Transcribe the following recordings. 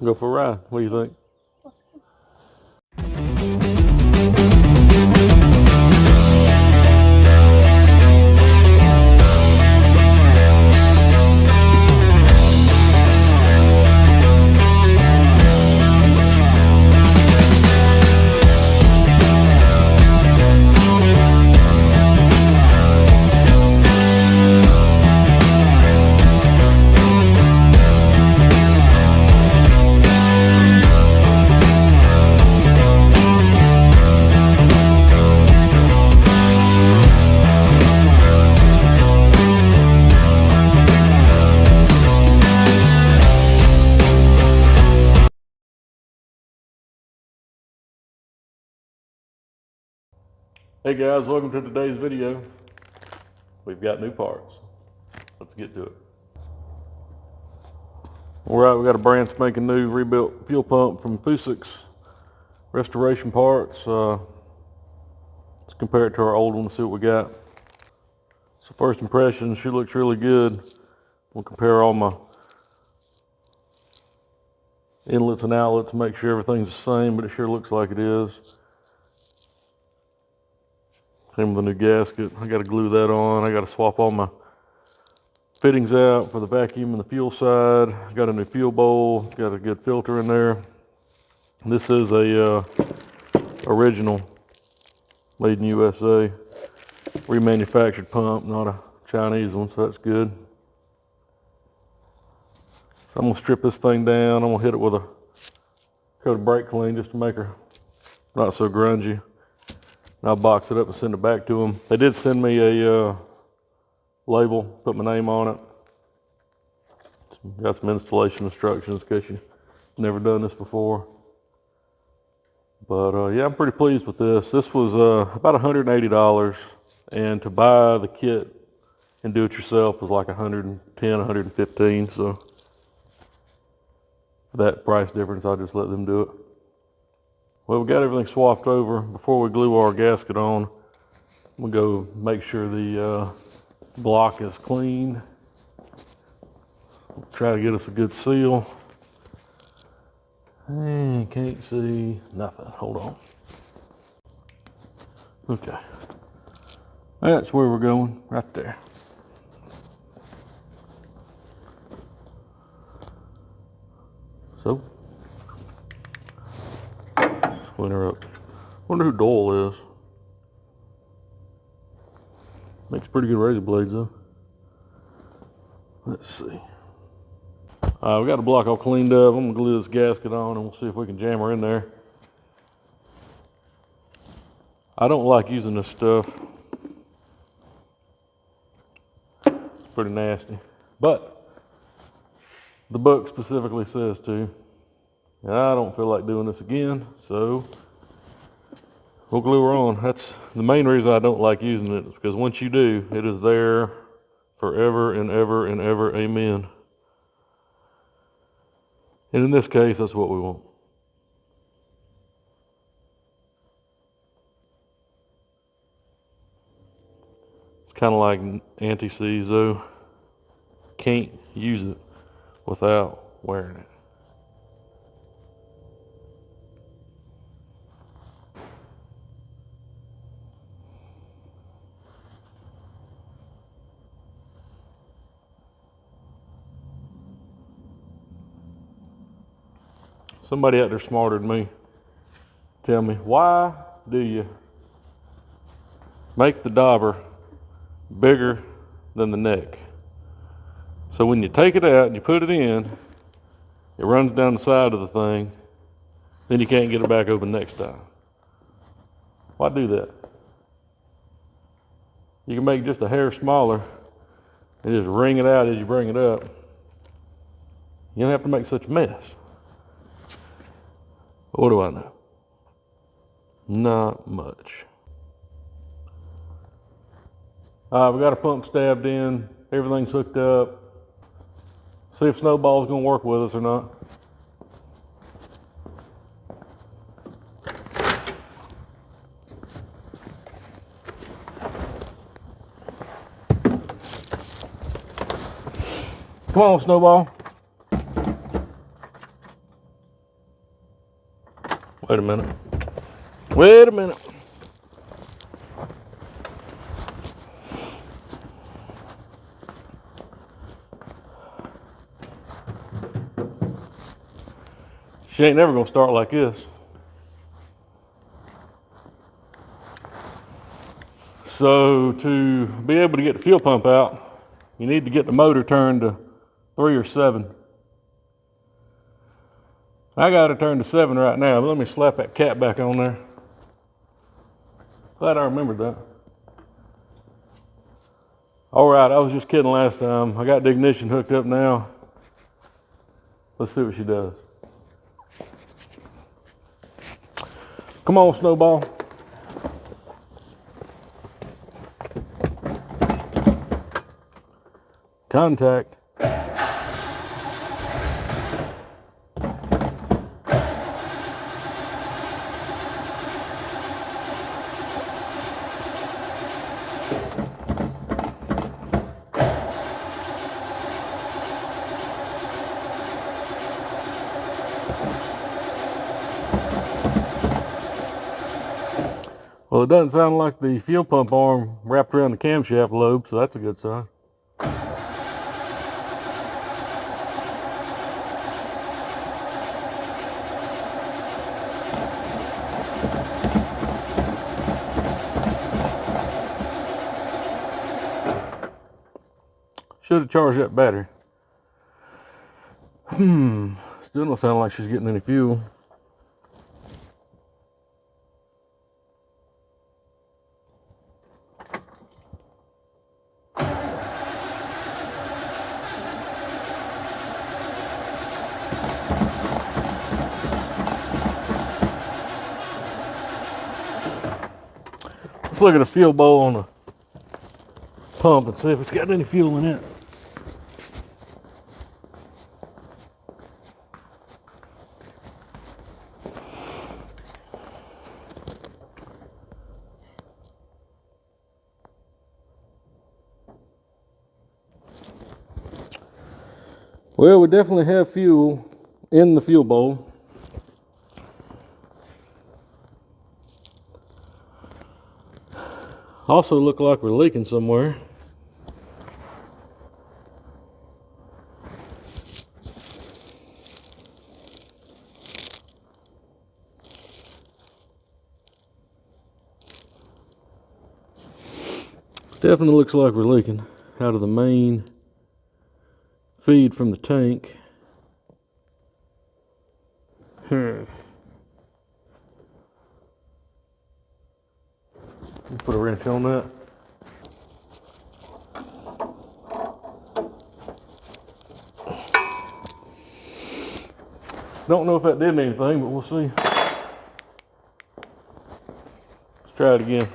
Go for a ride. What do you think? Hey guys, welcome to today's video. We've got new parts. Let's get to it. Alright, we got a brand spanking new rebuilt fuel pump from Fusix Restoration Parts. Let's compare it to our old one and see what we got. So first impression, she looks really good. We'll compare all my inlets and outlets, make sure everything's the same, but it sure looks like it is. Came with a new gasket. I got to glue that on. I got to swap all my fittings out for the vacuum and the fuel side. Got a new fuel bowl. Got a good filter in there. This is a original, made in USA, remanufactured pump, not a Chinese one, so that's good. So I'm gonna strip this thing down. I'm gonna hit it with a coat of brake clean just to make her not so grungy. And I'll box it up and send it back to them. They did send me a label, put my name on it. Got some installation instructions in case you've never done this before. But yeah, I'm pretty pleased with this. This was about $180, and to buy the kit and do it yourself was like $110, $115. So for that price difference, I just let them do it. Well, we got everything swapped over. Before we glue our gasket on, we'll go make sure the block is clean. Try to get us a good seal. And can't see nothing. Hold on. Okay. That's where we're going, right there. So, clean her up. Wonder who Dole is. Makes pretty good razor blades though. Let's see. We got the block all cleaned up. I'm gonna glue this gasket on and we'll see if we can jam her in there. I don't like using this stuff. It's pretty nasty. But the book specifically says to. And I don't feel like doing this again, so we'll glue her on. That's the main reason I don't like using it, is because once you do, it is there forever and ever and ever, amen. And in this case, that's what we want. It's kind of like anti-seize though. Can't use it without wearing it. Somebody out there smarter than me, tell me, why do you make the dauber bigger than the neck? So when you take it out and you put it in, it runs down the side of the thing, then you can't get it back open next time. Why do that? You can make just a hair smaller and just wring it out as you bring it up. You don't have to make such a mess. What do I know? Not much. We got a pump stabbed in. Everything's hooked up. See if Snowball's gonna work with us or not. Come on, Snowball. Wait a minute. Wait a minute. She ain't never gonna start like this. So to be able to get the fuel pump out, you need to get the motor turned to 3 or 7. I got it turned to 7 right now, but let me slap that cap back on there. Glad I remembered that. All right, I was just kidding last time. I got the ignition hooked up now. Let's see what she does. Come on, Snowball. Contact. Well, it doesn't sound like the fuel pump arm wrapped around the camshaft lobe, so that's a good sign. Should have charged that battery. Still don't sound like she's getting any fuel. Let's look at a fuel bowl on the pump and see if it's got any fuel in it. Well, we definitely have fuel in the fuel bowl. Also look like we're leaking somewhere. Definitely looks like we're leaking out of the main feed from the tank. Let's put a wrench on that. Don't know if that did anything, but we'll see. Let's try it again.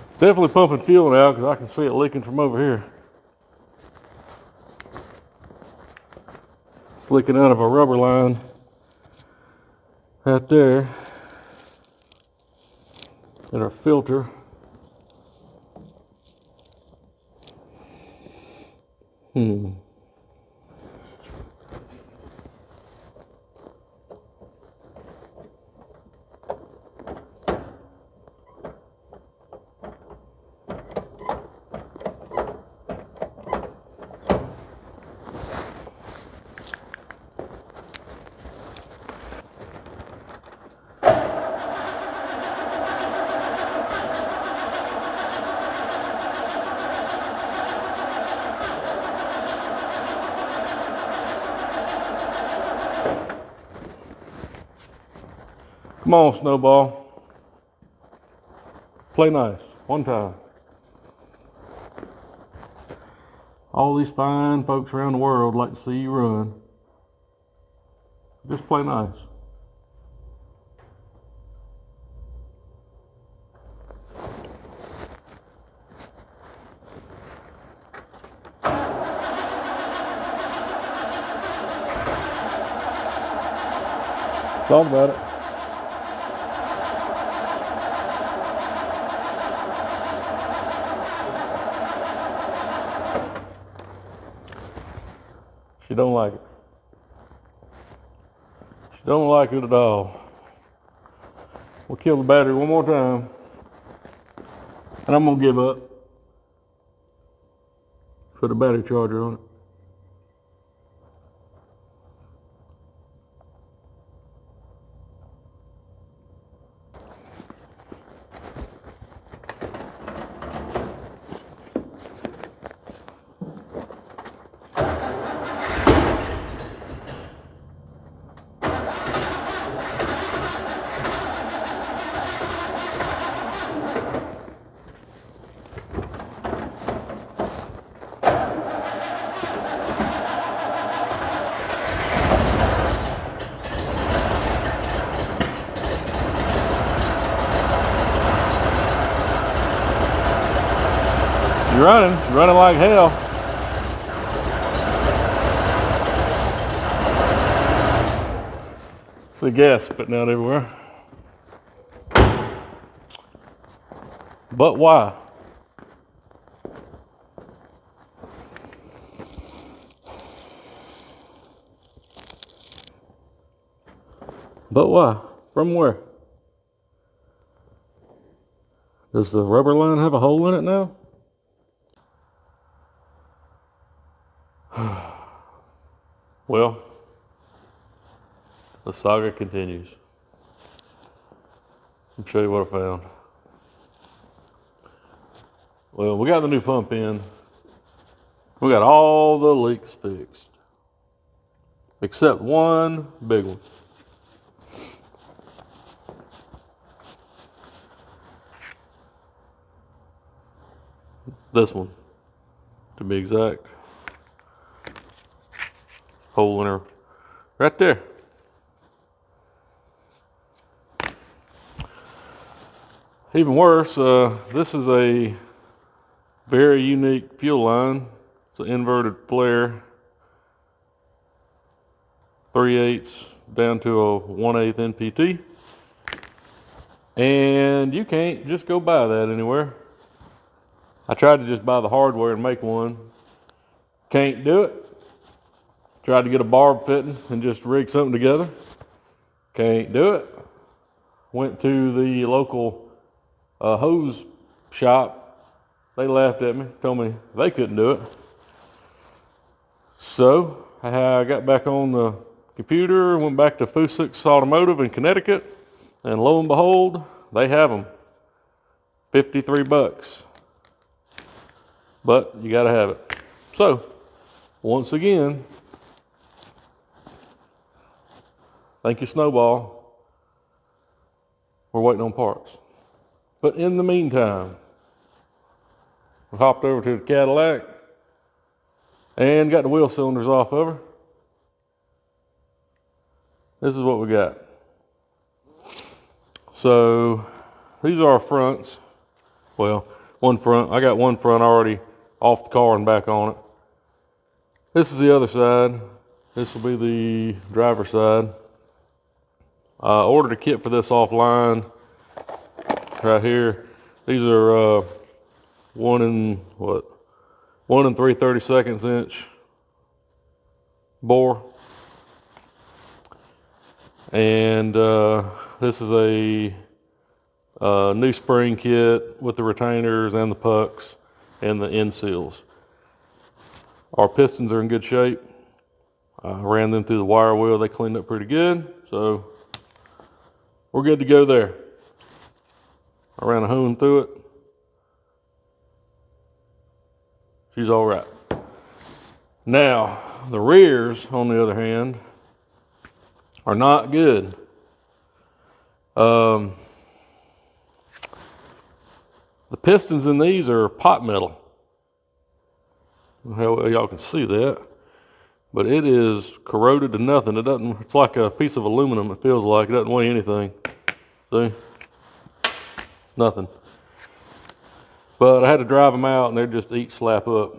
It's definitely pumping fuel now because I can see it leaking from over here. It's leaking out of a rubber line right there in our filter. Come on, Snowball. Play nice. One time. All these fine folks around the world like to see you run. Just play nice. Thought about it. She don't like it. She don't like it at all. We'll kill the battery one more time. And I'm gonna give up. Put a battery charger on it. You're running like hell. See gas spitting out everywhere. But why? But why? From where? Does the rubber line have a hole in it now? Well, the saga continues. Let me show you what I found. Well, we got the new pump in. We got all the leaks fixed. Except one big one. This one, to be exact. Hole in her, right there. Even worse, this is a very unique fuel line. It's an inverted flare, 3/8 down to a 1/8 NPT. And you can't just go buy that anywhere. I tried to just buy the hardware and make one. Can't do it. Tried to get a barb fitting and just rig something together. Can't do it. Went to the local hose shop. They laughed at me, told me they couldn't do it. So I got back on the computer, went back to Fusix Automotive in Connecticut, and lo and behold, they have them. $53. But you gotta have it. So, once again, thank you, Snowball. We're waiting on parts. But in the meantime, we hopped over to the Cadillac and got the wheel cylinders off of her. This is what we got. So, these are our fronts. Well, one front. I got one front already off the car and back on it. This is the other side. This will be the driver's side. I ordered a kit for this offline right here. These are 1 3/32 inch bore. And this is a new spring kit with the retainers and the pucks and the end seals. Our pistons are in good shape. I ran them through the wire wheel. They cleaned up pretty good. So we're good to go there. I ran a hone through it. She's all right. Now, the rears, on the other hand, are not good. The pistons in these are pot metal. How well y'all can see that. But it is corroded to nothing. It's like a piece of aluminum, it feels like. It doesn't weigh anything. See? It's nothing. But I had to drive them out and they're just eat slap up.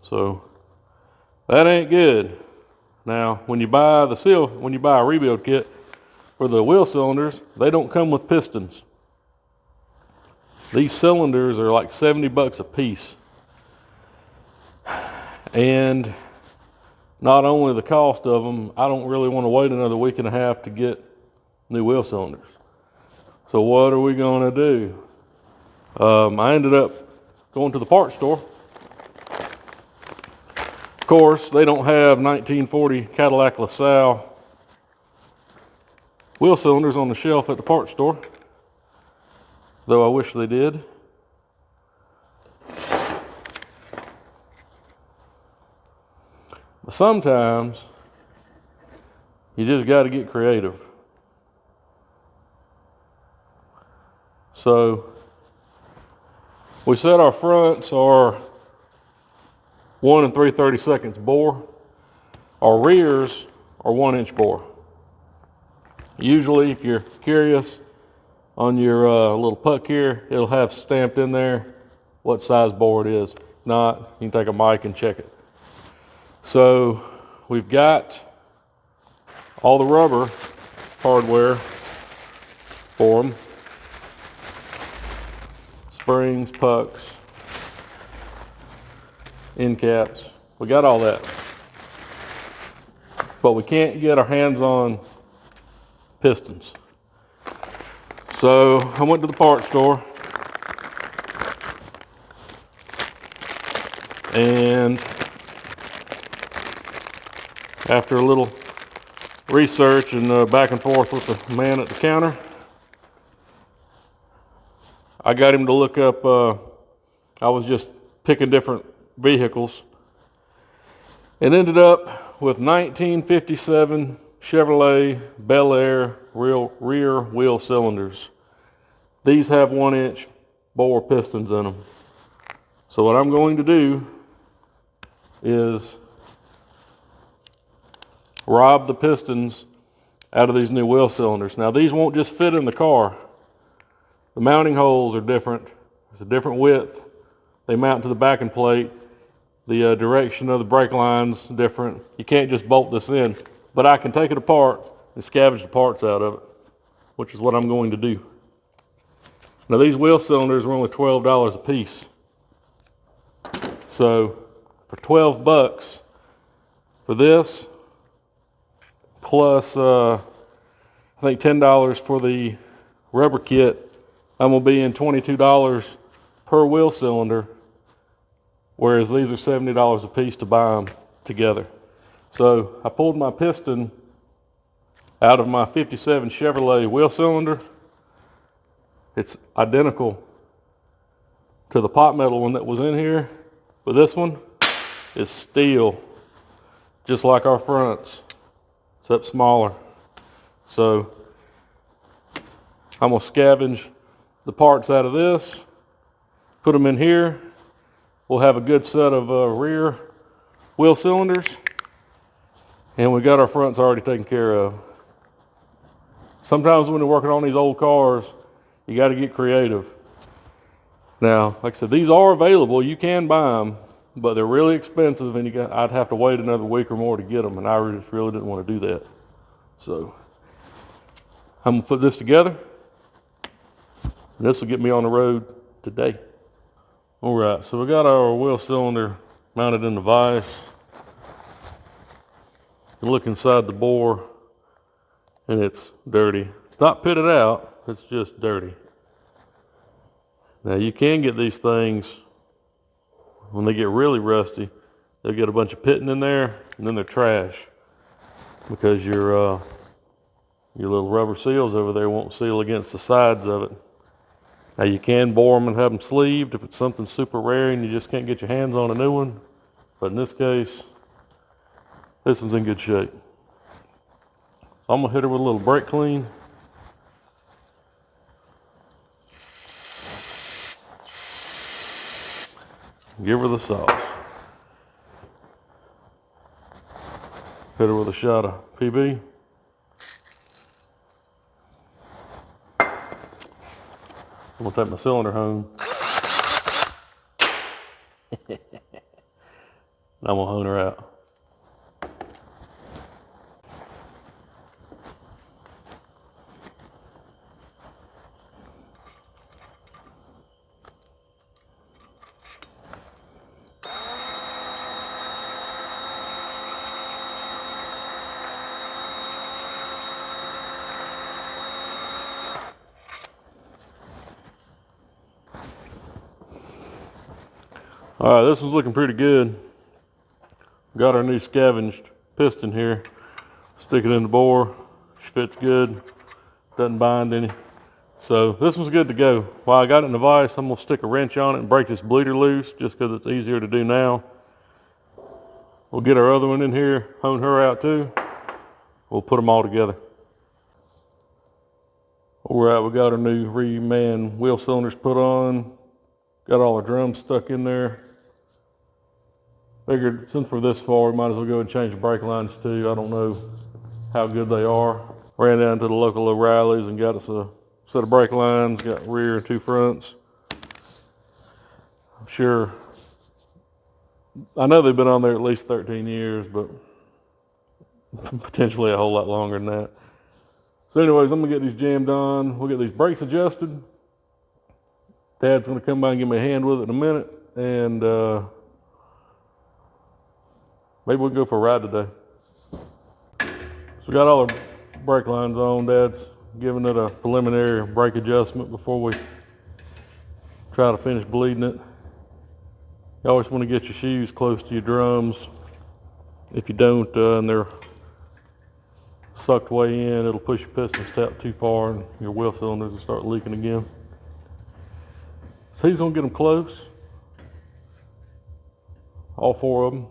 So that ain't good. Now, when you buy a rebuild kit for the wheel cylinders, they don't come with pistons. These cylinders are like $70 a piece. And not only the cost of them, I don't really want to wait another week and a half to get new wheel cylinders. So what are we going to do? I ended up going to the parts store. Of course, they don't have 1940 Cadillac LaSalle wheel cylinders on the shelf at the parts store, though I wish they did. But sometimes you just got to get creative. So we said our fronts are 1 3/32 bore. Our rears are 1-inch bore. Usually, if you're curious, on your little puck here, it'll have stamped in there what size bore it is. If not, you can take a mic and check it. So we've got all the rubber hardware for them. Springs, pucks, end caps. We got all that. But we can't get our hands on pistons. So I went to the parts store and after a little research and back and forth with the man at the counter, I got him to look up, I was just picking different vehicles and ended up with 1957 Chevrolet Bel Air rear wheel cylinders. These have 1-inch bore pistons in them. So what I'm going to do is rob the pistons out of these new wheel cylinders. Now these won't just fit in the car. The mounting holes are different. It's a different width. They mount to the backing plate. The direction of the brake line's different. You can't just bolt this in. But I can take it apart and scavenge the parts out of it, which is what I'm going to do. Now these wheel cylinders were only $12 a piece. So for 12 bucks for this, plus I think $10 for the rubber kit, I'm going to be in $22 per wheel cylinder, whereas these are $70 a piece to buy them together. So I pulled my piston out of my 57 Chevrolet wheel cylinder. It's identical to the pot metal one that was in here, but this one is steel, just like our fronts, except smaller. So I'm going to scavenge the parts out of this, put them in here. We'll have a good set of rear wheel cylinders, and we got our fronts already taken care of. Sometimes when you're working on these old cars, you got to get creative. Now, like I said, these are available. You can buy them, but they're really expensive, and I'd have to wait another week or more to get them, and I just really didn't want to do that. So I'm going to put this together, and this will get me on the road today. All right, so we got our wheel cylinder mounted in the vise. You look inside the bore, and it's dirty. It's not pitted out, it's just dirty. Now you can get these things, when they get really rusty, they'll get a bunch of pitting in there, and then they're trash, because your little rubber seals over there won't seal against the sides of it. Now you can bore them and have them sleeved if it's something super rare and you just can't get your hands on a new one. But in this case, this one's in good shape. So I'm going to hit her with a little brake clean. Give her the sauce. Hit her with a shot of PB. I'm going to take my cylinder home. And I'm going to hone her out. All right, this one's looking pretty good. Got our new scavenged piston here. Stick it in the bore. Fits good. Doesn't bind any. So this one's good to go. While I got it in the vise, I'm gonna stick a wrench on it and break this bleeder loose just because it's easier to do now. We'll get our other one in here, hone her out too. We'll put them all together. All right, we got our new reman wheel cylinders put on. Got all our drums stuck in there. Figured since we're this far, we might as well go and change the brake lines too. I don't know how good they are. Ran down to the local O'Reilly's and got us a set of brake lines, got rear and two fronts. I'm sure, I know they've been on there at least 13 years, but potentially a whole lot longer than that. So anyways, I'm gonna get these jammed on. We'll get these brakes adjusted. Dad's gonna come by and give me a hand with it in a minute, and maybe we can go for a ride today. So we got all our brake lines on. Dad's giving it a preliminary brake adjustment before we try to finish bleeding it. You always want to get your shoes close to your drums. If you don't and they're sucked way in, it'll push your piston step too far and your wheel cylinders will start leaking again. So he's gonna get them close, all four of them.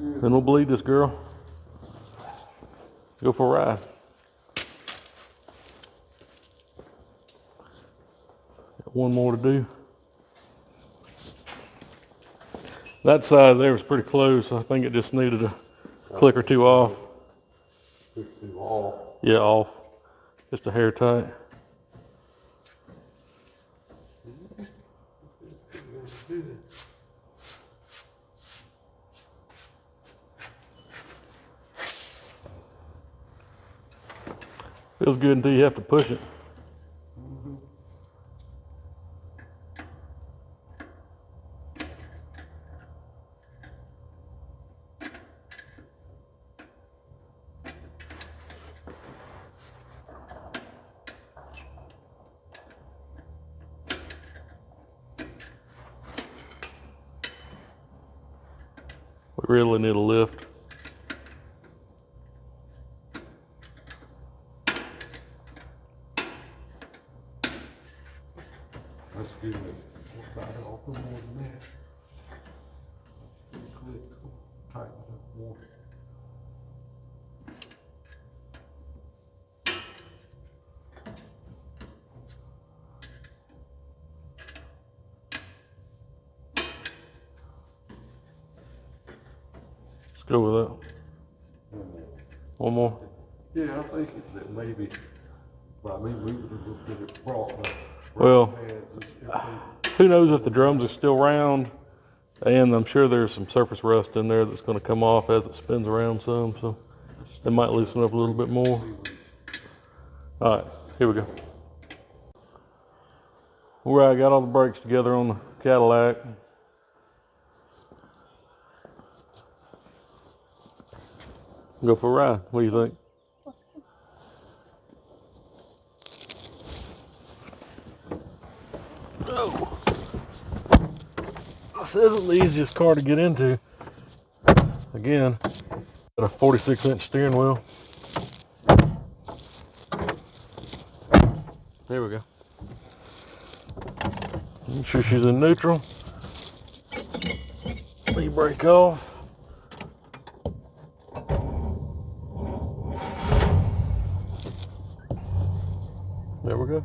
Then we'll bleed this girl. Go for a ride. Got one more to do. That side there was pretty close. I think it just needed a click or two off. Yeah, off. Just a hair tight. Feels good until you have to push it. We really need a lift. That's good. We'll try to open more than that. Click, tighten up more. Let's go with that. One more. Yeah, I think that maybe, by me moving it a little bit, it brought the Well, pads. who knows if the drums are still round, and I'm sure there's some surface rust in there that's going to come off as it spins around some, so it might loosen up a little bit more. All right, here we go. All right, got all the brakes together on the Cadillac. Go for a ride. What do you think? Oh. This isn't the easiest car to get into. Again, got a 46-inch steering wheel. There we go. Make sure she's in neutral. Let me brake off. There we go.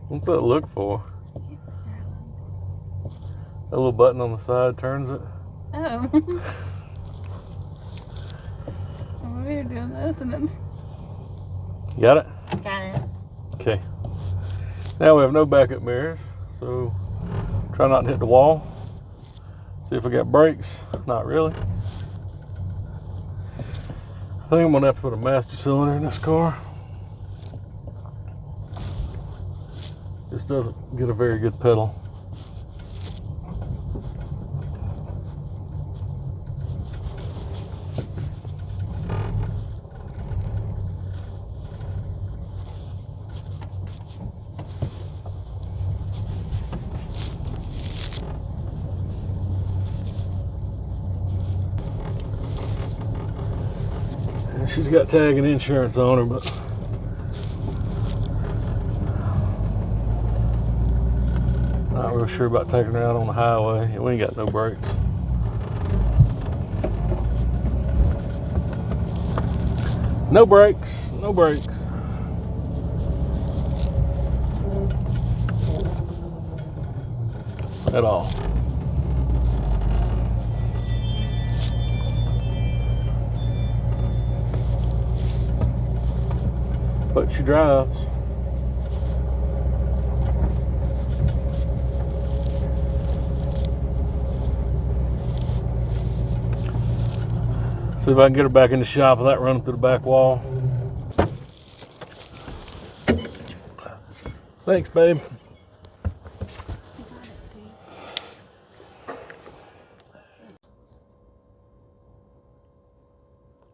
What's that look for? That little button on the side turns it. Oh. What are you doing this and it's... Got it? Got it. Okay. Now we have no backup mirrors, so try not to hit the wall. See if we got brakes. Not really. I think I'm gonna have to put a master cylinder in this car. This doesn't get a very good pedal. She's got tag and insurance on her, but not real sure about taking her out on the highway. We ain't got no brakes. No brakes, no brakes. At all. But she drives. See if I can get her back in the shop without running through the back wall. Thanks, babe.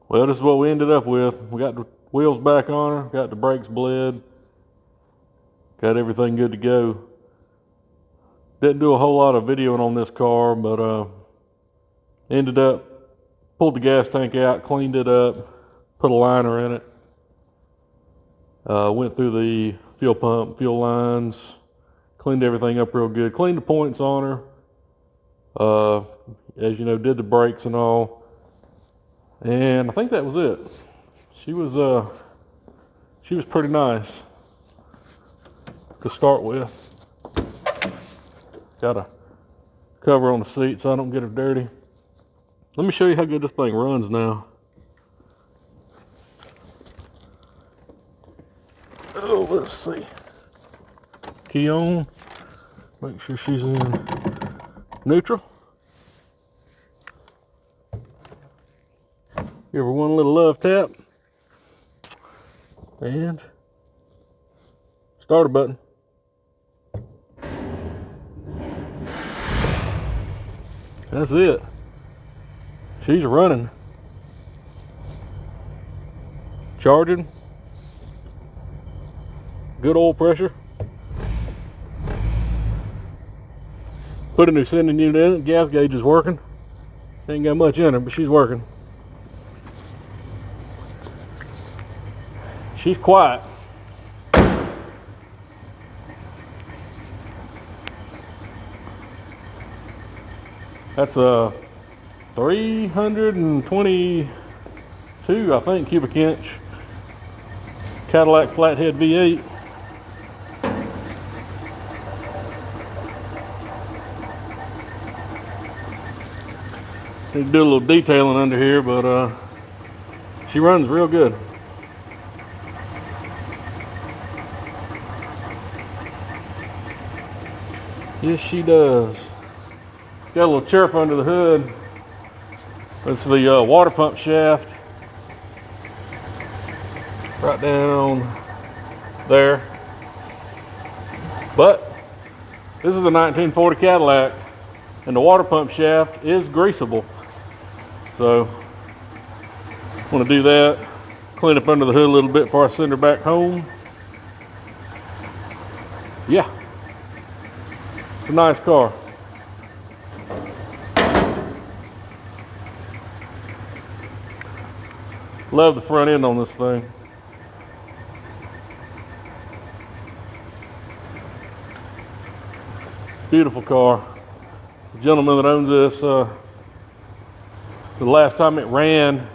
Well, this is what we ended up with. We got the wheels back on her, got the brakes bled, got everything good to go. Didn't do a whole lot of videoing on this car, but ended up, pulled the gas tank out, cleaned it up, put a liner in it, went through the fuel pump, fuel lines, cleaned everything up real good, cleaned the points on her, as you know, did the brakes and all. And I think that was it. She was pretty nice to start with. Got a cover on the seat so I don't get her dirty. Let me show you how good this thing runs now. Oh, let's see. Key on. Make sure she's in neutral. Give her one little love tap. And starter button. That's it. She's running. Charging. Good oil pressure. Put a new sending unit in it. Gas gauge is working. Ain't got much in her, but she's working. She's quiet. That's a 322, I think, cubic inch Cadillac flathead V8. Need to do a little detailing under here, but she runs real good. Yes, she does. Got a little chirp under the hood. That's the water pump shaft. Right down there. But this is a 1940 Cadillac, and the water pump shaft is greasable. So I'm gonna do that. Clean up under the hood a little bit before I send her back home. Yeah. It's a nice car. Love the front end on this thing. Beautiful car. The gentleman that owns this, so the last time it ran,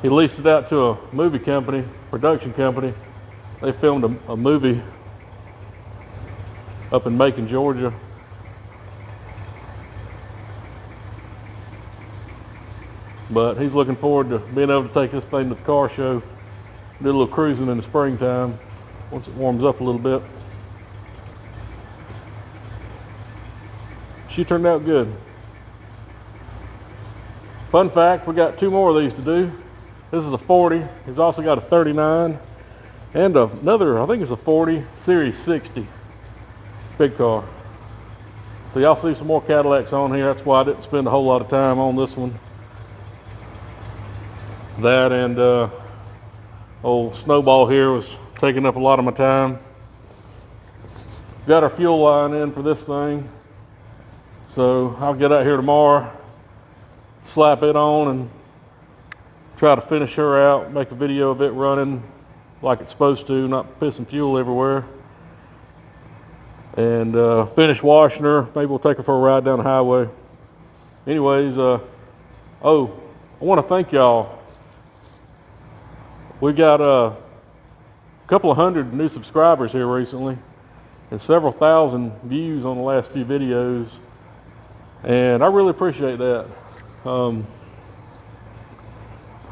he leased it out to a movie company, production company. They filmed a movie up in Macon, Georgia. But he's looking forward to being able to take this thing to the car show, do a little cruising in the springtime once it warms up a little bit. She turned out good. Fun fact, we got 2 more of these to do. This is a 40. He's also got a 39 and another, I think it's a 40 Series 60. Big car. So y'all see some more Cadillacs on here. That's why I didn't spend a whole lot of time on this one. That and old Snowball here was taking up a lot of my time. Got our fuel line in for this thing. So I'll get out here tomorrow, slap it on and try to finish her out, make a video of it running like it's supposed to, not pissing fuel everywhere. And finish washing her. Maybe we'll take her for a ride down the highway. Anyways, oh, I want to thank y'all. We got a couple of hundred new subscribers here recently and several thousand views on the last few videos. And I really appreciate that.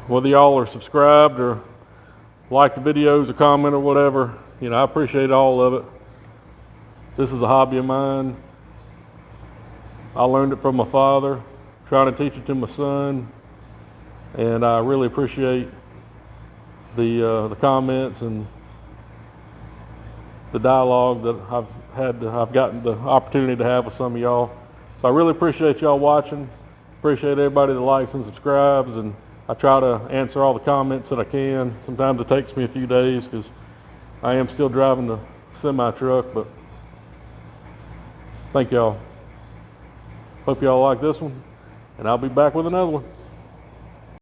Whether y'all are subscribed or like the videos or comment or whatever, you know, I appreciate all of it. This is a hobby of mine. I learned it from my father, trying to teach it to my son, and I really appreciate the comments and the dialogue that I've gotten the opportunity to have with some of y'all. So I really appreciate y'all watching. Appreciate everybody that likes and subscribes, and I try to answer all the comments that I can. Sometimes it takes me a few days because I am still driving the semi-truck, but thank y'all. Hope y'all like this one, and I'll be back with another one.